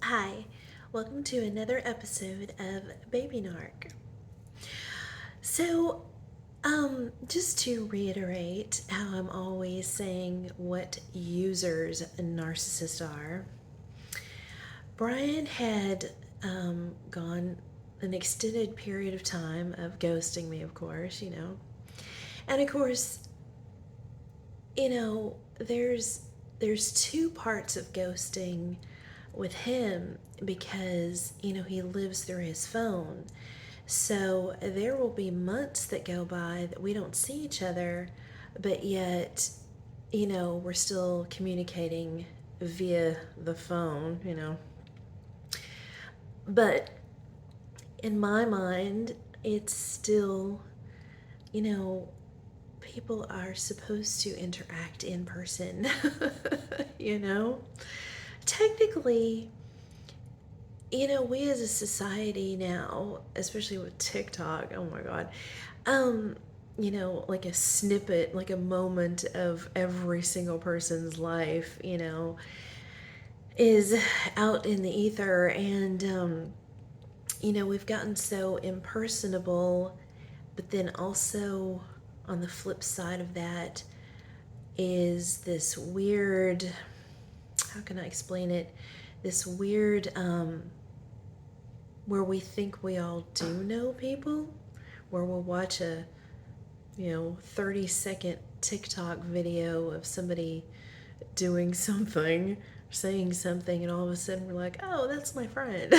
Hi, welcome to another episode of Baby Narc. So, just to reiterate how I'm always saying what users narcissists are, Brian had gone an extended period of time of ghosting me, of course, and of course, there's two parts of ghosting with him because he lives through his phone. So there will be months that go by that we don't see each other, but yet we're still communicating via the phone. But in my mind, it's still, you know people are supposed to interact in person. you know Technically, we as a society now, especially with TikTok, oh my God, like a snippet, like a moment of every single person's life, is out in the ether. And, we've gotten so impersonable, but then also on the flip side of that is this weird, how can I explain it? This weird, where we think we all do know people, where we'll watch a 30-second TikTok video of somebody doing something, saying something, and all of a sudden we're like, oh, that's my friend.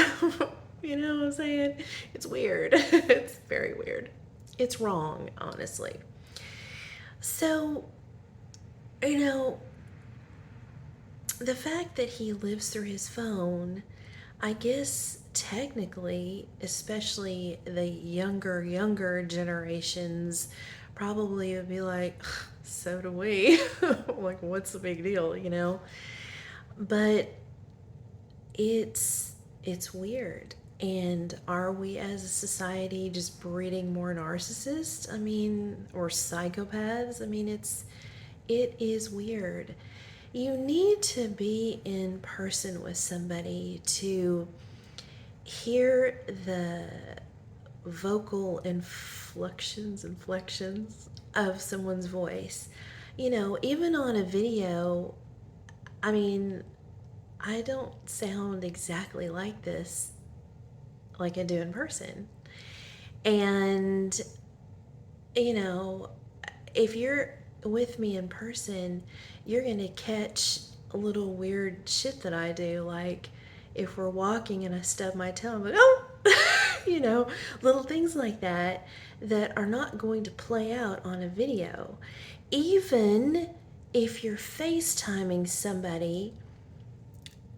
You know what I'm saying? It's weird. It's very weird. It's wrong, honestly. So, you know, the fact that he lives through his phone, I guess technically, especially the younger generations, probably would be like, so do we. Like, what's the big deal? But it's weird. And are we as a society just breeding more narcissists? I mean, or psychopaths? I mean, it is weird. You need to be in person with somebody to hear the vocal inflections of someone's voice. Even on a video, I mean, I don't sound exactly like this like I do in person. And, you know, if you're with me in person, you're going to catch a little weird shit that I do. Like if we're walking and I stub my toe, I'm like, oh, little things like that that are not going to play out on a video. Even if you're FaceTiming somebody,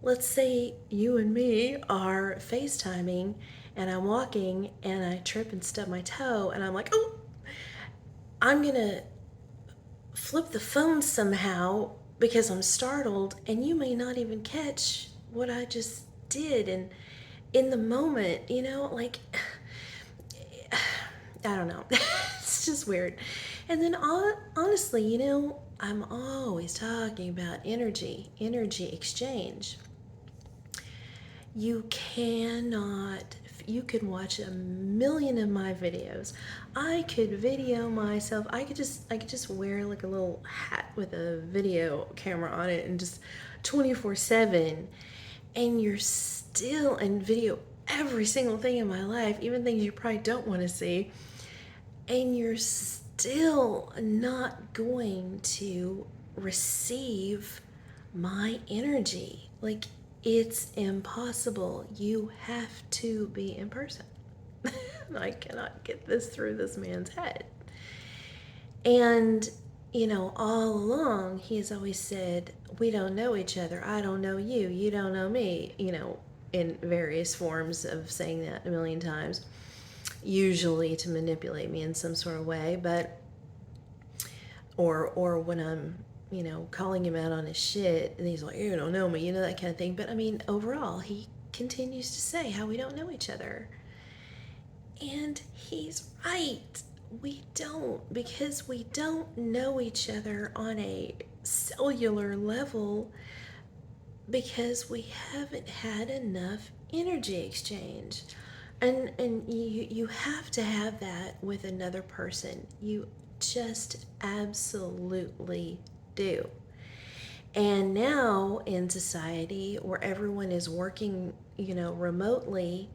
let's say you and me are FaceTiming and I'm walking and I trip and stub my toe and I'm like, oh, I'm gonna flip the phone somehow because I'm startled, and you may not even catch what I just did. And in the moment, like, I don't know. It's just weird. And then, honestly, I'm always talking about energy exchange. You cannot, you can watch a million of my videos. I could video myself. I could just wear like a little hat with a video camera on it and just 24/7, and you're still and video every single thing in my life, even things you probably don't want to see, and you're still not going to receive my energy. Like, it's impossible. You have to be in person. I cannot get this through this man's head. And, all along, he has always said, we don't know each other. I don't know you. You don't know me. In various forms of saying that a million times, usually to manipulate me in some sort of way, but, or when I'm calling him out on his shit, and he's like, you don't know me, that kind of thing. But I mean, overall, he continues to say how we don't know each other. And he's right. We don't, because we don't know each other on a cellular level. because we haven't had enough energy exchange. And you have to have that with another person. You just absolutely do. And now in society where everyone is working, remotely,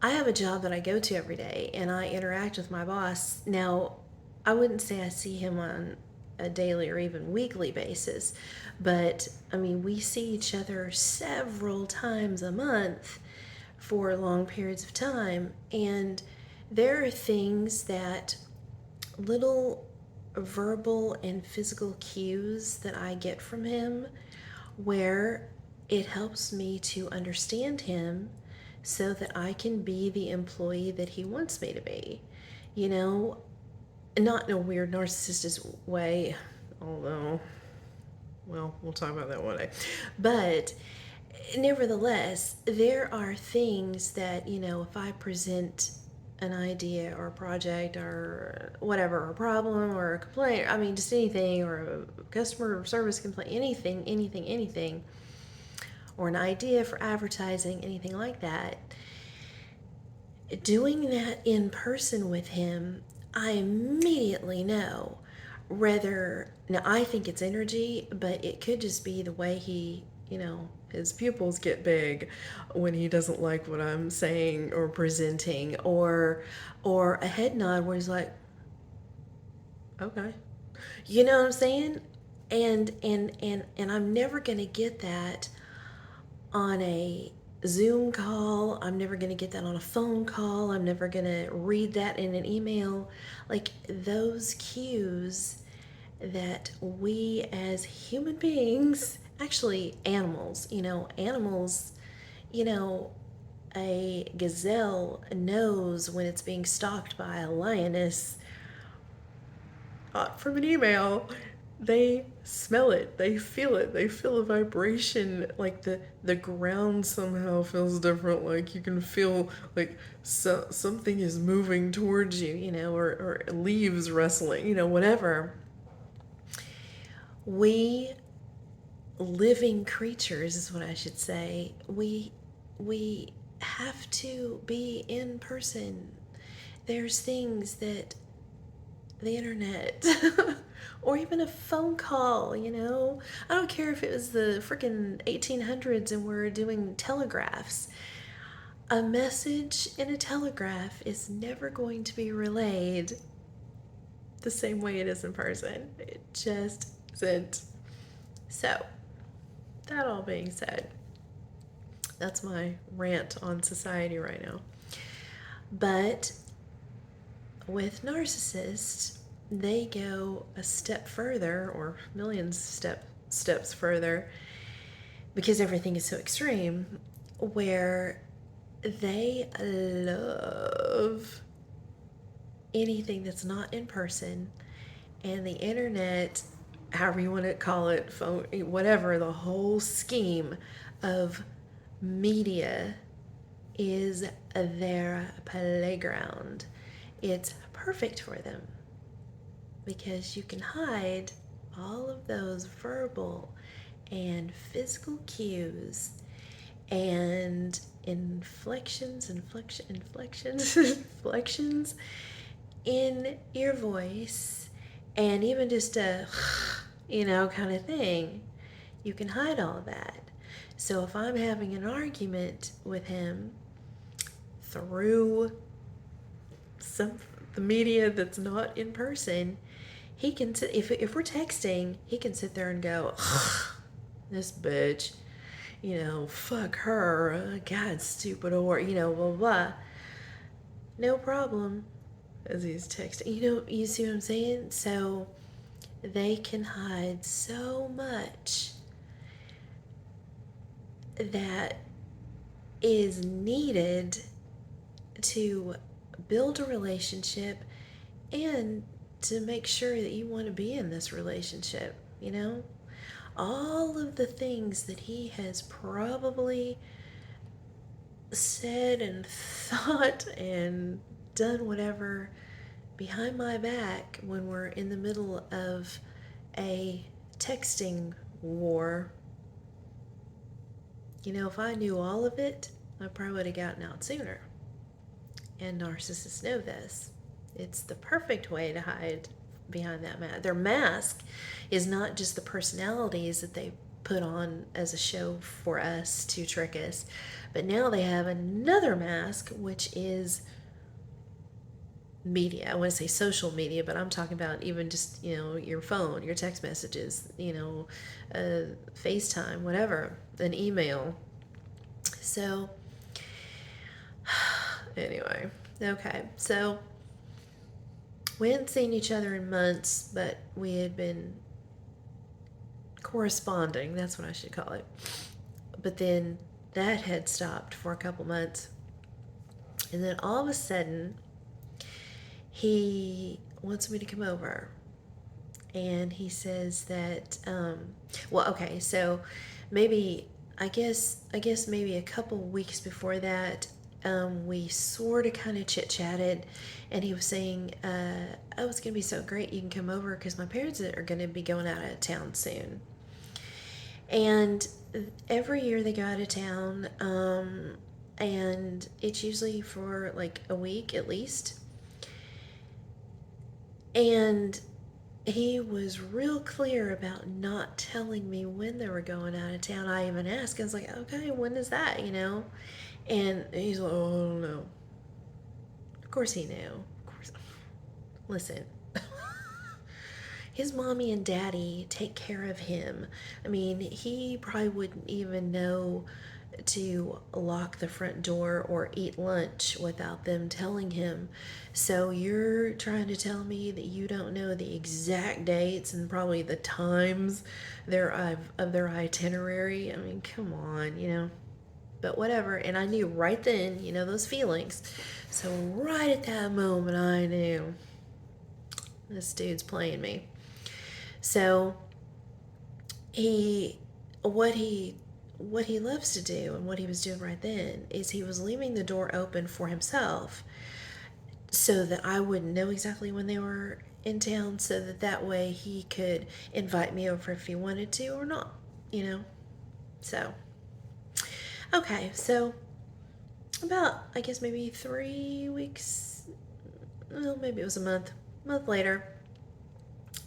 I have a job that I go to every day and I interact with my boss. Now, I wouldn't say I see him on a daily or even weekly basis, but I mean, we see each other several times a month for long periods of time. And there are things that little verbal and physical cues that I get from him where it helps me to understand him so that I can be the employee that he wants me to be. You know, not in a weird narcissistic way, although, well, we'll talk about that one day. But nevertheless, there are things that, if I present an idea or a project or whatever, or a problem or a complaint, I mean, just anything, or a customer service complaint, anything, or an idea for advertising, anything like that, doing that in person with him, I immediately know whether, now I think it's energy, but it could just be the way he, his pupils get big when he doesn't like what I'm saying or presenting, or a head nod where he's like, okay. You know what I'm saying? And I'm never going to get that on a Zoom call. I'm never going to get that on a phone call. I'm never going to read that in an email. Like those cues that we as human beings, actually animals, animals, you know, a gazelle knows when it's being stalked by a lioness from an email. They smell it, they feel it, they feel a vibration, like the ground somehow feels different, like you can feel like something is moving towards you, or leaves rustling, whatever. We living creatures is what I should say. We have to be in person. There's things that the internet or even a phone call, I don't care if it was the freaking 1800s and we're doing telegraphs. A message in a telegraph is never going to be relayed the same way it is in person. It just isn't. So, that all being said, that's my rant on society right now. But with narcissists, they go a step further, or millions steps further, because everything is so extreme, where they love anything that's not in person, and the internet, however you want to call it, phone, whatever, the whole scheme of media is their playground. It's perfect for them because you can hide all of those verbal and physical cues and inflections in your voice, and even just a, kind of thing. You can hide all that. So if I'm having an argument with him through the media that's not in person, he can sit, if we're texting, he can sit there and go, this bitch, fuck her, God, stupid, or blah blah. No problem, as he's texting. You see what I'm saying? So they can hide so much that is needed to build a relationship and to make sure that you want to be in this relationship, all of the things that he has probably said and thought and done whatever behind my back when we're in the middle of a texting war, If I knew all of it, I probably would have gotten out sooner. And narcissists know this. It's the perfect way to hide behind that mask. Their mask is not just the personalities that they put on as a show for us to trick us, but now they have another mask, which is media. I want to say social media, but I'm talking about even just, your phone, your text messages, FaceTime, whatever, an email. So, anyway, okay. So, we hadn't seen each other in months, but we had been corresponding. That's what I should call it. But then that had stopped for a couple months. And then all of a sudden, he wants me to come over. And he says that, well, okay, so maybe, I guess maybe a couple weeks before that, we sort of kind of chit chatted, and he was saying, "Oh, it's gonna be so great. You can come over because my parents are gonna be going out of town soon." And every year they go out of town, and it's usually for like a week at least. And he was real clear about not telling me when they were going out of town. I even asked, I was like, okay, when is that? And he's like, oh, no. Of course he knew. Of course. Listen, his mommy and daddy take care of him. I mean, he probably wouldn't even know to lock the front door or eat lunch without them telling him. So you're trying to tell me that you don't know the exact dates and probably the times of their itinerary? I mean, come on. But whatever. And I knew right then, those feelings. So right at that moment, I knew this dude's playing me. So he, what he what he loves to do and what he was doing right then is he was leaving the door open for himself so that I wouldn't know exactly when they were in town, so that way he could invite me over if he wanted to or not. So, okay, so about, I guess, maybe 3 weeks, well, maybe it was a month later.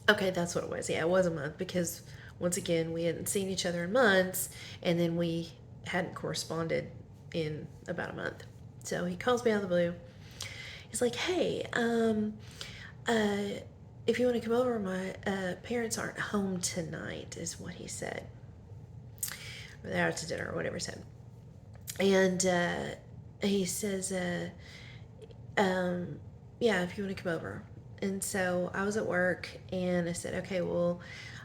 Okay, that's what it was. Yeah, it was a month because once again, we hadn't seen each other in months, and then we hadn't corresponded in about a month. So he calls me out of the blue. He's like, "Hey, uh, if you want to come over, my parents aren't home tonight," is what he said. Or they're out to dinner, or whatever he said. And he says, "Yeah, if you want to come over." And so I was at work, and I said, "Okay, well,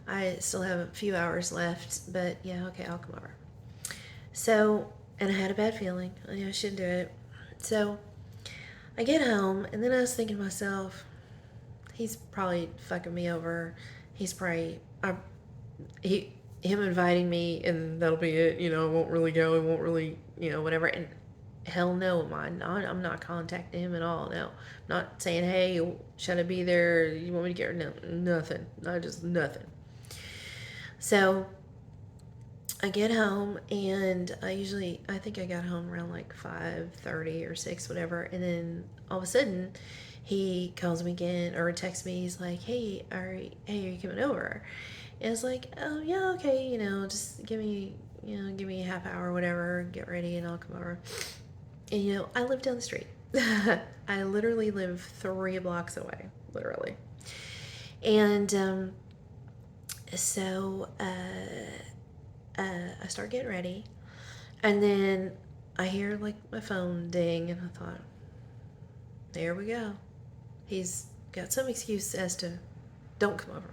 I still have a few hours left, but yeah, okay, I'll come over." So, and I had a bad feeling. I shouldn't do it. So I get home, and then I was thinking to myself, he's probably fucking me over. He's probably, him inviting me, and that'll be it. I won't really go. I won't really, whatever. And hell no, I'm not contacting him at all. No, I'm not saying, hey, should I be there? You want me to get? No, nothing. Not just nothing. So I get home, and I think I got home around like 5:30 or 6, whatever. And then all of a sudden, he calls me again or texts me. He's like, "Hey, are you coming over?" And I was like, "Oh yeah, okay. Just give me a half hour, or whatever. Get ready, and I'll come over." And I live down the street. I literally live 3 blocks away, literally. And so I start getting ready, and then I hear like my phone ding, and I thought, there we go. He's got some excuse as to don't come over.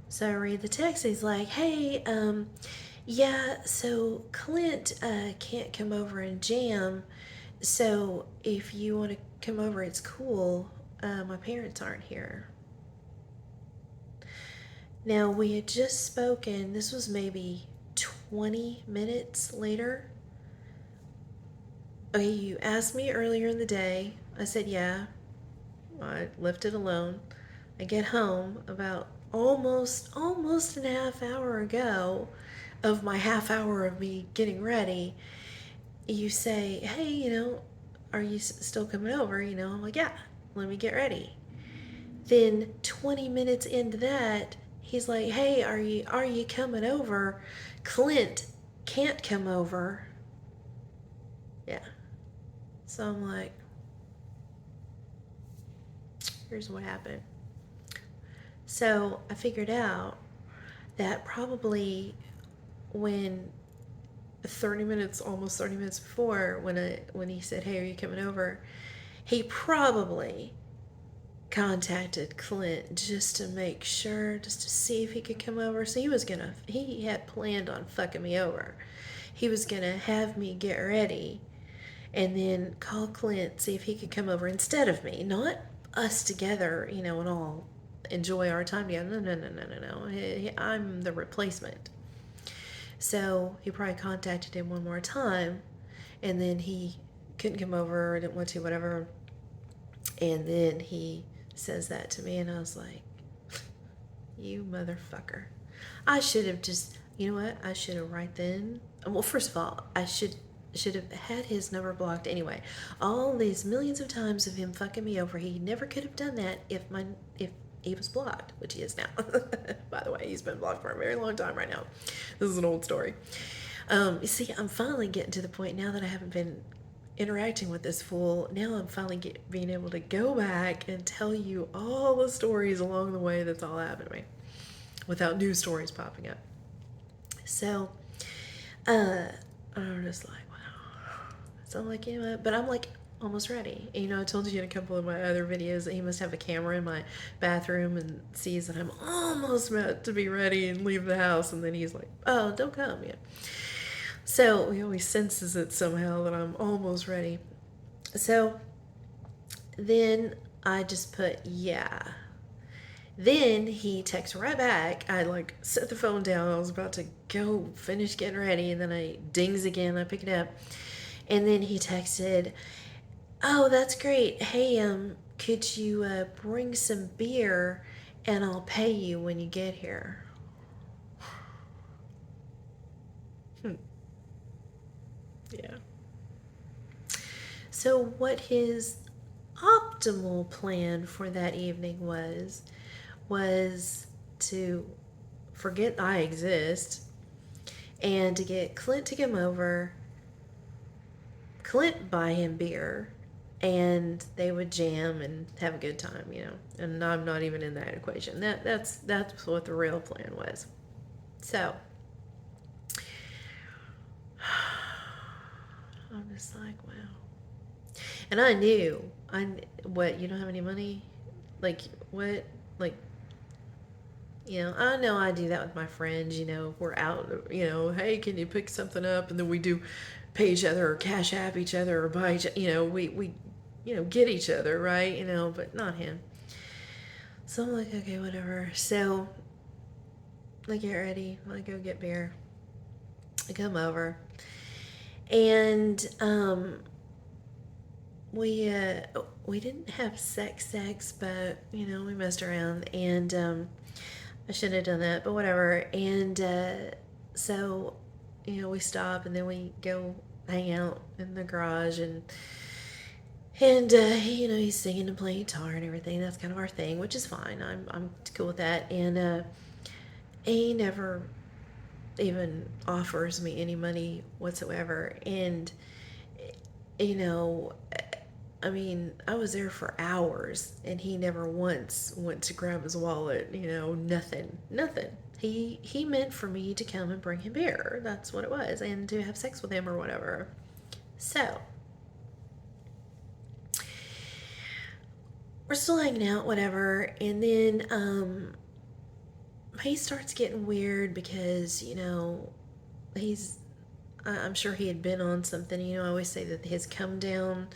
So I read the text. He's like, "Hey, yeah, so Clint can't come over and jam. So if you want to come over, it's cool. My parents aren't here." Now, we had just spoken, this was maybe 20 minutes later. Okay, you asked me earlier in the day. I said, yeah. I left it alone. I get home about almost an half hour ago. of my half hour of me getting ready, you say, hey, are you still coming over? I'm like, yeah, let me get ready. Then 20 minutes into that, he's like, hey, are you coming over? Clint can't come over. Yeah. So I'm like, here's what happened. So I figured out that probably when 30 minutes, almost 30 minutes before, when he said, hey, are you coming over? He probably contacted Clint just to make sure, just to see if he could come over. So he had planned on fucking me over. He was gonna have me get ready and then call Clint, see if he could come over instead of me. Not us together, and all enjoy our time together. No. I'm the replacement. So he probably contacted him one more time, and then he couldn't come over or didn't want to, whatever. And then he says that to me, and I was like, you motherfucker. I should have just, you know what? I should have right then. Well, first of all, I should have had his number blocked anyway. All these millions of times of him fucking me over, he never could have done that if he was blocked, which he is now. By the way, he's been blocked for a very long time right now. This is an old story. You see, I'm finally getting to the point now that I haven't been interacting with this fool. Now I'm finally being able to go back and tell you all the stories along the way that's all happened to me without new stories popping up. So, I'm just like, wow. So I'm like, but I'm like almost ready. And, I told you in a couple of my other videos that he must have a camera in my bathroom and sees that I'm almost about to be ready and leave the house. And then he's like, oh, don't come yet. So he always senses it somehow that I'm almost ready. So then I just put, yeah. Then he texts right back. I set the phone down. I was about to go finish getting ready, and then I dings again. I pick it up, and then he texted, "Oh, that's great. Hey, could you bring some beer, and I'll pay you when you get here." Yeah. So what his optimal plan for that evening was to forget I exist and to get Clint to come over, Clint buy him beer, and they would jam and have a good time, And I'm not even in that equation. That's what the real plan was. So I'm just like, wow. And I knew, what, you don't have any money? Like, what? Like, I know I do that with my friends, we're out, hey, can you pick something up? And then we do pay each other or cash app each other or buy each, we get each other, right? But not him. So I'm like, okay, whatever. So I get ready. I go get beer. I come over. And, we didn't have sex, but, we messed around. And, I shouldn't have done that, but whatever. And so, we stop and then we go hang out in the garage and he's singing and playing guitar and everything. That's kind of our thing, which is fine. I'm cool with that. And he never even offers me any money whatsoever. And I was there for hours and he never once went to grab his wallet, nothing. He meant for me to come and bring him beer. That's what it was, and to have sex with him or whatever. So we're still hanging out, whatever, and then he starts getting weird because, I'm sure he had been on something. I always say that his come down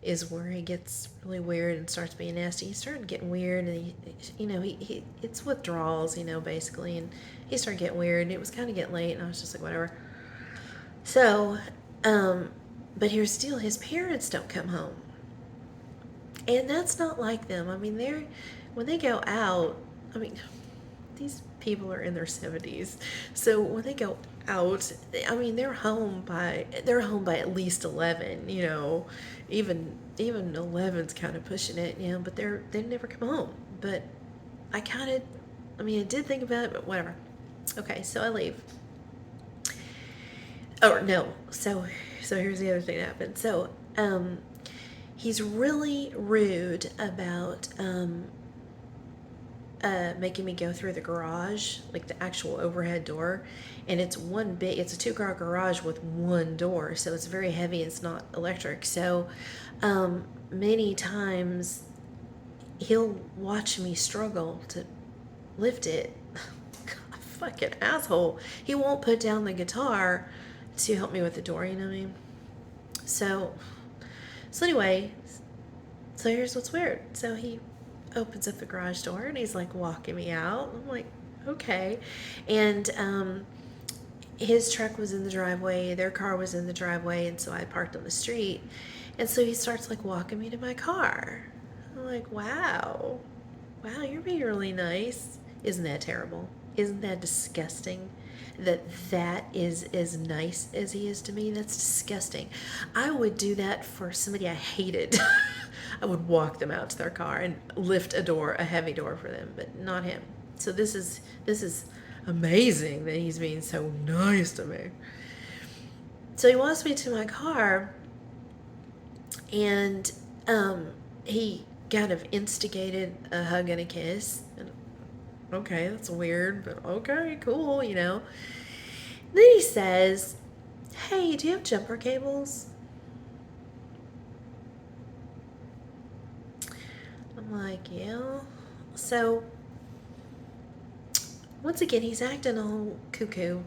is where he gets really weird and starts being nasty. He started getting weird, and he it's withdrawals, basically, and he started getting weird, and it was kind of getting late, and I was just like, whatever. So, but here's the deal: his parents don't come home, and that's not like them. When they go out, these people are in their 70s, so when they go out. I mean, they're home by at least 11. Even 11's kind of pushing it. But they never come home. But I kind of, I mean, I did think about it, but whatever. Okay, so I leave. Oh no, so here's the other thing that happened. So he's really rude about making me go through the garage, like the actual overhead door, and it's a 2-car garage with one door, so it's very heavy. It's not electric, so many times he'll watch me struggle to lift it. Fucking asshole. He won't put down the guitar to help me with the door. You know what I mean? So anyway, so here's what's weird. So he opens up the garage door and he's like walking me out. I'm like, okay. And his truck was in the driveway, their car was in the driveway, and so I parked on the street. And so he starts like walking me to my car. I'm like, wow, you're being really nice. Isn't that terrible? Isn't that disgusting? That is as nice as he is to me. That's disgusting. I would do that for somebody I hated. I would walk them out to their car and lift a heavy door for them, but not him. So this is amazing that he's being so nice to me. So he walks me to my car, and he kind of instigated a hug and a kiss. And okay, that's weird, but okay, cool. Then he says, "Hey, do you have jumper cables?" I'm like, "Yeah." So once again, he's acting all cuckoo,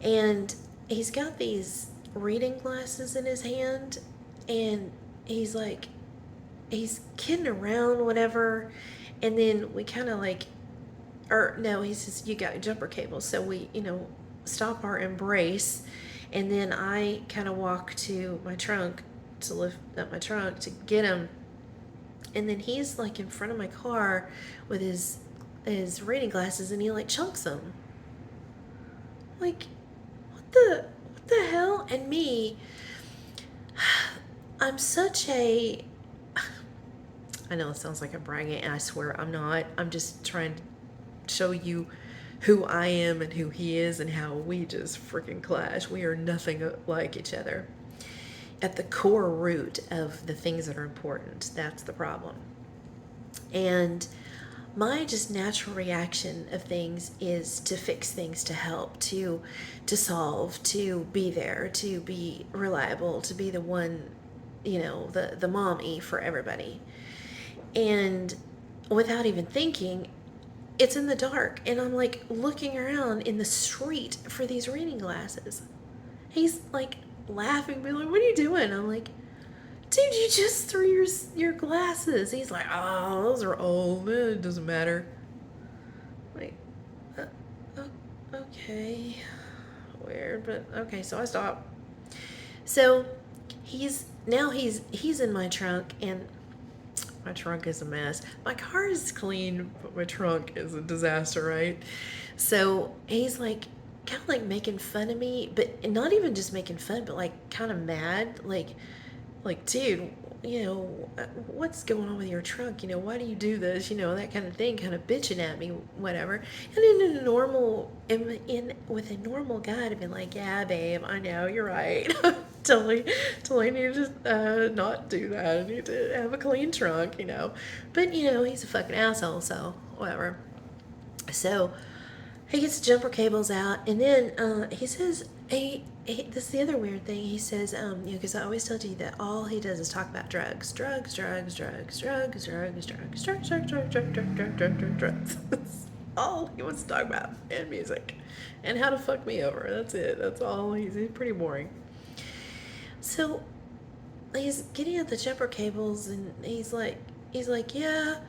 and he's got these reading glasses in his hand, and he's like, he's kidding around, whatever. And then we kind of like, or no, he says, "You got jumper cables." So we, stop our embrace. And then I kind of walk to my trunk to lift up my trunk to get him. And then he's like in front of my car with his reading glasses, and he like chunks them. Like, what the hell? And me, I'm such a, I know it sounds like I'm bragging, and I swear I'm not. I'm just trying to show you who I am and who he is and how we just freaking clash. We are nothing like each other. At the core root of the things that are important, that's the problem. And my just natural reaction of things is to fix things, to help, to solve, to be there, to be reliable, to be the one, the mommy for everybody. And without even thinking, it's in the dark, and I'm like looking around in the street for these reading glasses. He's like laughing, being like, "What are you doing?" I'm like, "Dude, you just threw your glasses." He's like, "Oh, those are old. It doesn't matter." I'm like, okay, weird, but okay. So I stop. So he's in my trunk, and my trunk is a mess. My car is clean, but my trunk is a disaster, right? So he's like, kind of like making fun of me, but not even just making fun, but like kind of mad. Like, dude, what's going on with your trunk? Why do you do this? That kind of thing, kind of bitching at me, whatever. And in with a normal guy to be like, "Yeah, babe, I know, you're right. totally need to not do that. I need to have a clean trunk. But he's a fucking asshole, so whatever. So he gets the jumper cables out, and then he says, this is the other weird thing. He says, because I always told you that all he does is talk about drugs. Drugs, drugs, drugs, drugs, drugs, drugs, drugs, drugs, drugs, drugs, drugs, drugs, drugs, drugs. That's all he wants to talk about, and music. And how to fuck me over. That's it. That's all. He's pretty boring. So he's getting at the jumper cables, and he's like, "Yeah,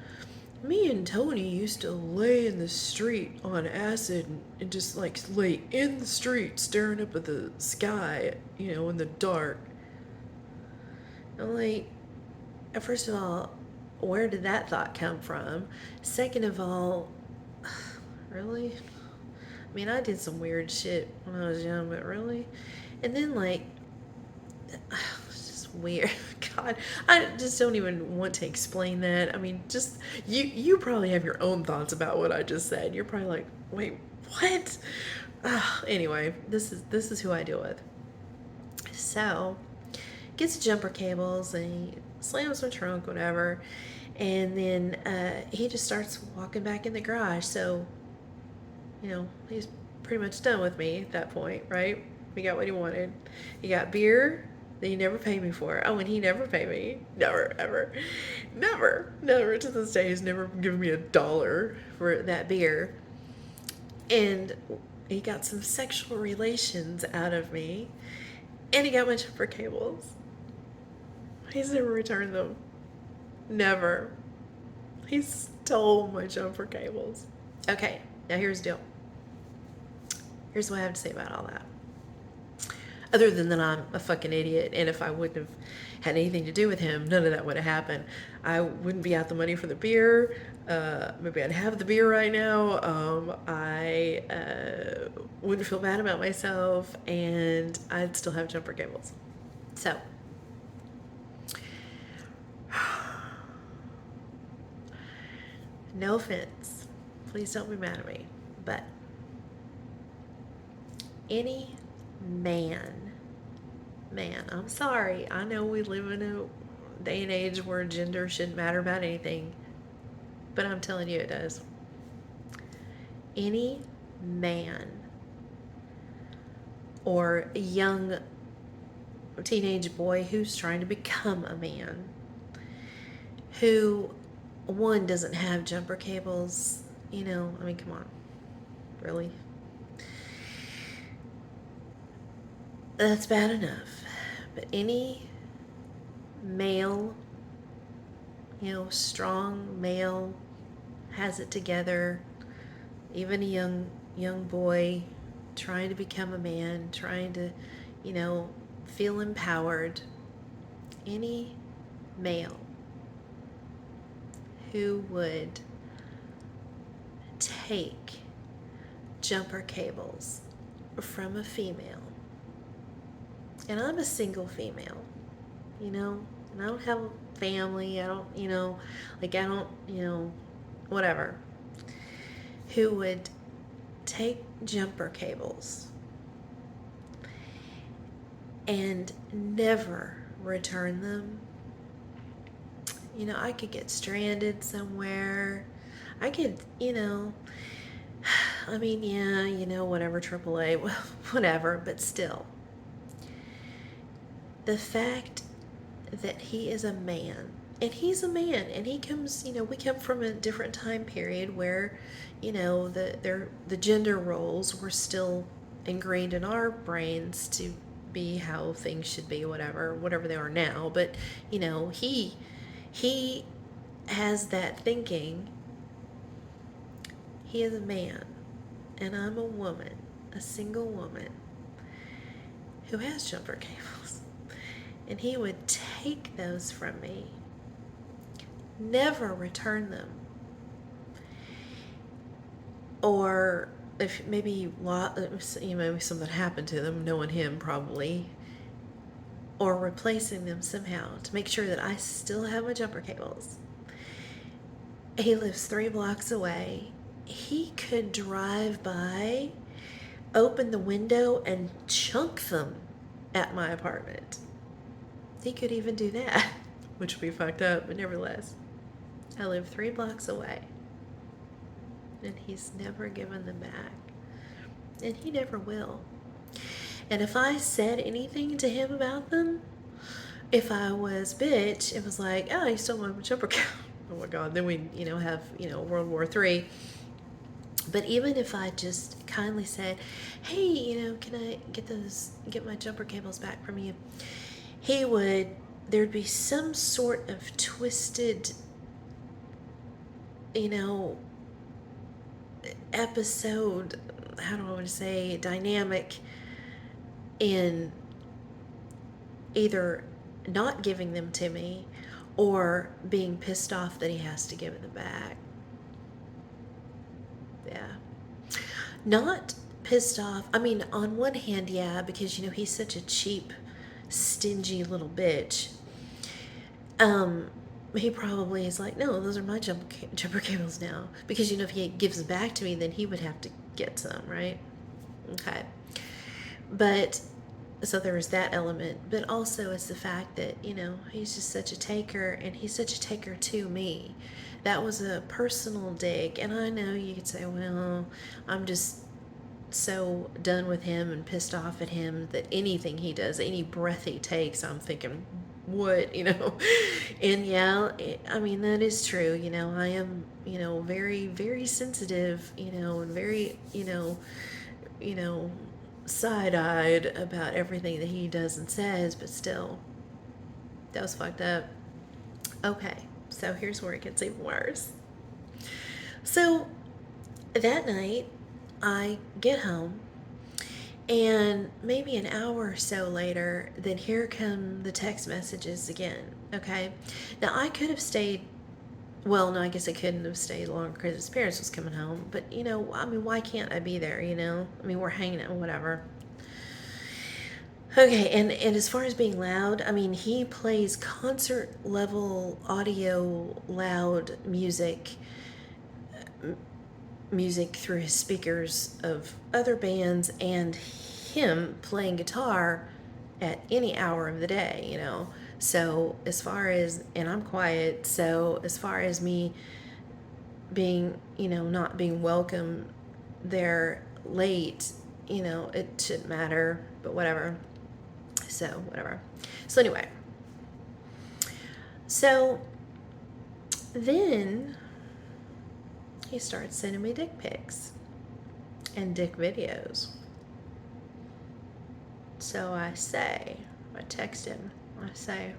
me and Tony used to lay in the street on acid and just like lay in the street staring up at the sky, in the dark." I'm like, first of all, where did that thought come from? Second of all, really? I mean, I did some weird shit when I was young, but really? And then, like, it's just weird. God, I just don't even want to explain that. I mean, just, you probably have your own thoughts about what I just said. You're probably like, wait, what? Anyway, this is who I deal with. So, gets jumper cables and he slams my trunk, whatever. And then he just starts walking back in the garage. So, he's pretty much done with me at that point, right? He got what he wanted. He got beer that he never paid me for. Oh, and he never paid me. Never, ever. Never to this day. He's never given me $1 for that beer. And he got some sexual relations out of me. And he got my jumper cables. He's never returned them. Never. He stole my jumper cables. Okay, now here's the deal. Here's what I have to say about all that. Other than that, I'm a fucking idiot, and if I wouldn't have had anything to do with him, none of that would have happened. I wouldn't be out the money for the beer. Maybe I'd have the beer right now. I wouldn't feel bad about myself, and I'd still have jumper cables. So, no offense. Please don't be mad at me. But any man, I'm sorry. I know we live in a day and age where gender shouldn't matter about anything, but I'm telling you it does. Any man or a young teenage boy who's trying to become a man, who, one, doesn't have jumper cables, I mean, come on. Really? That's bad enough. But any male, strong male, has it together, even a young boy trying to become a man, trying to, feel empowered, any male who would take jumper cables from a female, and I'm a single female, and I don't have a family, I don't, whatever, who would take jumper cables and never return them. I could get stranded somewhere. I could, I mean, yeah, whatever, AAA, well, whatever, but still. The fact that he is a man, and he's a man, and he comes, we come from a different time period where, the gender roles were still ingrained in our brains to be how things should be, whatever they are now. But, he has that thinking. He is a man, and I'm a woman, a single woman, who has jumper cables. And he would take those from me, never return them. Or if maybe something happened to them, knowing him probably, or replacing them somehow to make sure that I still have my jumper cables. He lives 3 blocks away. He could drive by, open the window, and chunk them at my apartment. He could even do that, which would be fucked up, but nevertheless, I live 3 blocks away, and he's never given them back, and he never will. And if I said anything to him about them, if I was bitch, it was like, oh, you stole my jumper cap. Oh my God, then we, have, World War III. But even if I just kindly said, hey, can I get my jumper cables back from you? There'd be some sort of twisted, episode, how do I want to say, dynamic in either not giving them to me or being pissed off that he has to give them back. Yeah. Not pissed off. I mean, on one hand, yeah, because he's such a cheap, stingy little bitch. Um, he probably is like, no, those are my jumper cables now, because if he gives it back to me, then he would have to get some, right? Okay, but so there was that element, but also it's the fact that he's just such a taker, and he's such a taker to me. That was a personal dig, and I know you could say, well, I'm just so done with him and pissed off at him that anything he does, any breath he takes, I'm thinking, what, And yeah, I mean, that is true. I am, very, very sensitive, and very, you know, side-eyed about everything that he does and says, but still, that was fucked up. Okay, so here's where it gets even worse. So that night, I get home, and maybe an hour or so later, then here come the text messages again. Okay, now I could have stayed. Well, no, I guess I couldn't have stayed longer because his parents was coming home. But I mean, why can't I be there? I mean, we're hanging out, whatever. Okay, and as far as being loud, I mean, he plays concert level audio loud music through his speakers of other bands, and him playing guitar at any hour of the day. So as far as, and I'm quiet, so as far as me being, not being welcome there late, it shouldn't matter, but whatever. So whatever. So anyway, so then he starts sending me dick pics and dick videos. So I text him, I say,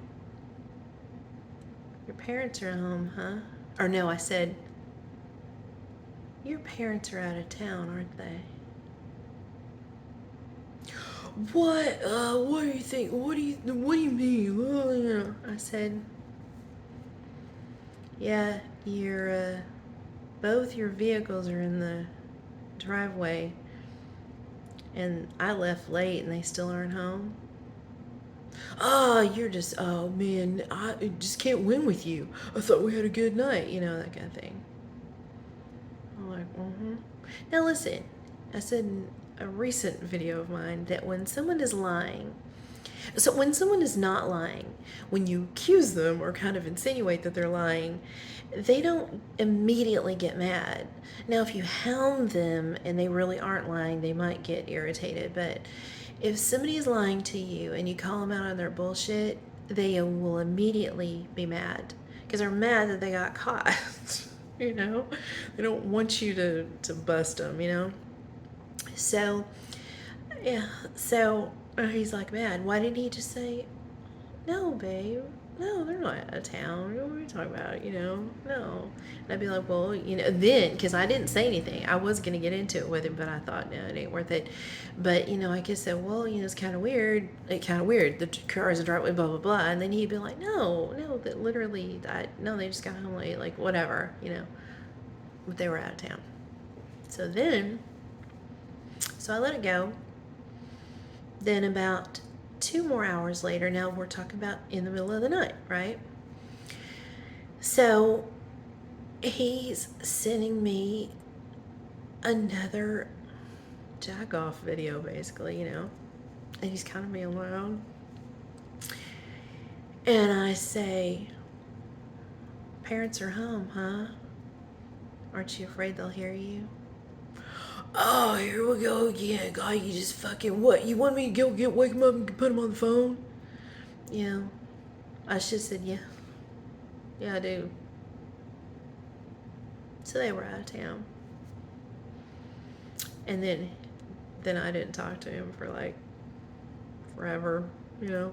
your parents are home, huh? Or no, I said, your parents are out of town, aren't they? What? What do you think? What do you mean? I said, yeah, both your vehicles are in the driveway, and I left late and they still aren't home. Oh man, I just can't win with you. I thought we had a good night, that kind of thing. I'm like, Now listen, I said in a recent video of mine that when someone is lying, so when someone is not lying, when you accuse them or kind of insinuate that they're lying, they don't immediately get mad. Now, if you hound them and they really aren't lying, they might get irritated. But if somebody is lying to you and you call them out on their bullshit, they will immediately be mad because they're mad that they got caught. They don't want you to bust them. So yeah, so he's like, man, why didn't he just say, no, babe, no, they're not out of town. What are you talking about? No. And I'd be like, well, then, because I didn't say anything. I was going to get into it with him, but I thought, no, it ain't worth it. But, I could say, well, it's kind of weird. The car's a driveway, blah, blah, blah. And then he'd be like, no, that literally, no, they just got home late, like, whatever, but they were out of town. So I let it go. Then about 2 more hours later, now we're talking about in the middle of the night, right? So he's sending me another jack off video, basically, and he's kind of being loud. And I say, parents are home, huh? Aren't you afraid they'll hear you? Oh, here we go again. God, you just fucking what? You want me to go wake him up and put him on the phone? I should have said yeah. Yeah, I do. So they were out of town. And then I didn't talk to him for like forever, Yeah.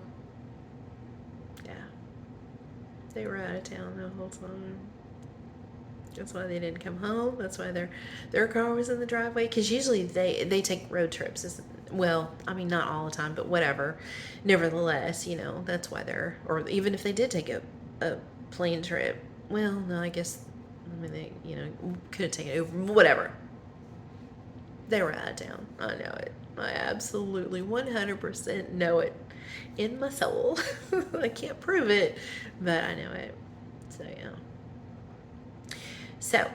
They were out of town the whole time. That's why they didn't come home. That's why their car was in the driveway. Because usually they take road trips. Well, I mean, not all the time, but whatever. Nevertheless, that's why or even if they did take a plane trip. Well, no, I guess, they, could have taken it over. Whatever. They were out of town. I know it. I absolutely 100% know it in my soul. I can't prove it, but I know it. So, yeah. So,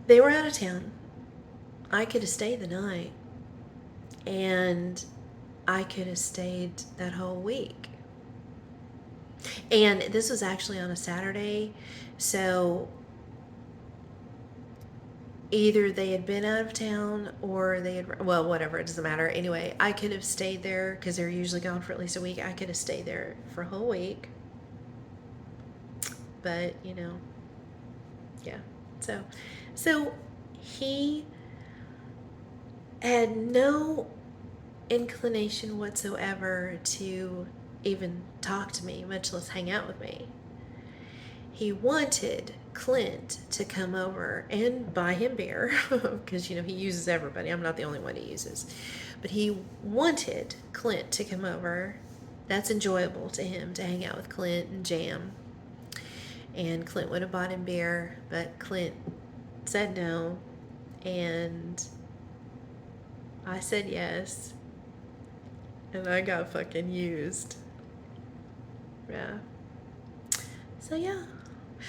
they were out of town. I could have stayed the night, and I could have stayed that whole week. And this was actually on a Saturday, so either they had been out of town or they had, well, whatever, it doesn't matter. Anyway, I could have stayed there because they're usually gone for at least a week. I could have stayed there for a whole week. But, yeah. So he had no inclination whatsoever to even talk to me, much less hang out with me. He wanted Clint to come over and buy him beer because, he uses everybody. I'm not the only one he uses. But he wanted Clint to come over. That's enjoyable to him, to hang out with Clint and jam. And Clint would have bought him beer, but Clint said no. And I said yes. And I got fucking used. Yeah. So, yeah.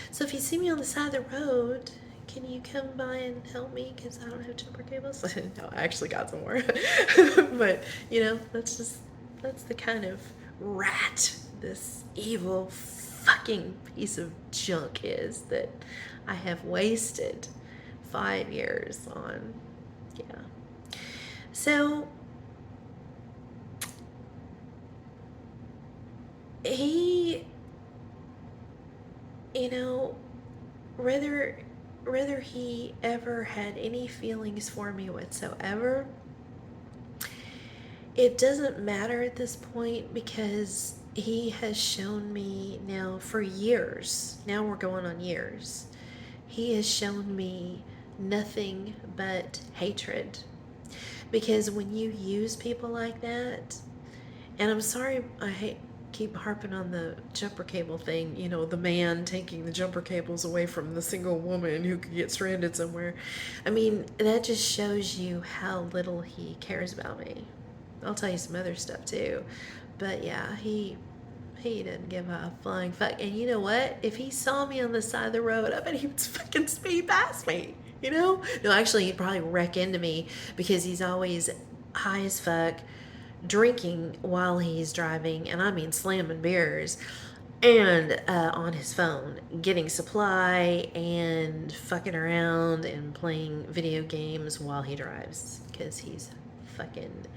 So if you see me on the side of the road, can you come by and help me? Because I don't have jumper cables. No, I actually got some more. But, that's the kind of rat this evil fucking piece of junk is that I have wasted 5 years on. Yeah. So he, whether he ever had any feelings for me whatsoever, it doesn't matter at this point because he has shown me now for years. Now we're going on years. He has shown me nothing but hatred. Because when you use people like that, and I'm sorry, keep harping on the jumper cable thing, the man taking the jumper cables away from the single woman who could get stranded somewhere. I mean, that just shows you how little he cares about me. I'll tell you some other stuff too. But yeah, he didn't give a flying fuck. And you know what? If he saw me on the side of the road, I bet he would fucking speed past me. No, actually, he'd probably wreck into me because he's always high as fuck, drinking while he's driving, and I mean slamming beers, and on his phone, getting supply and fucking around and playing video games while he drives because he's fucking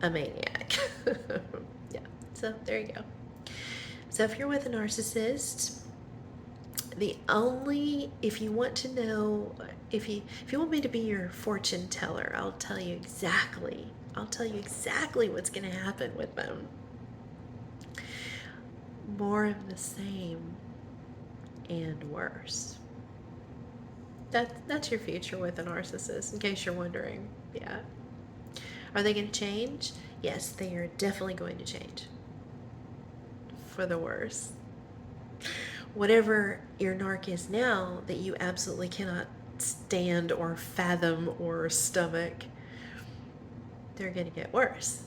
a maniac. Yeah, so there you go. So if you're with a narcissist, if you want to know, if you want me to be your fortune teller, I'll tell you exactly what's going to happen with them. More of the same and worse. That's your future with a narcissist, in case you're wondering. Yeah. Are they going to change? Yes, they are definitely going to change. For the worse. Whatever your narc is now that you absolutely cannot stand or fathom or stomach, they're going to get worse.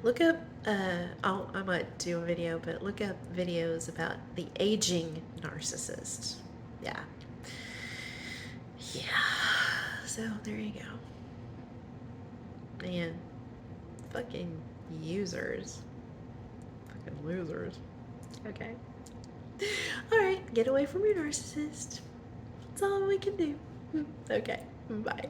Look up, I might do a video, but look up videos about the aging narcissist. Yeah. Yeah. So there you go. Man, fucking users. Fucking losers. Okay. Alright, get away from your narcissist. That's all we can do. Okay, bye.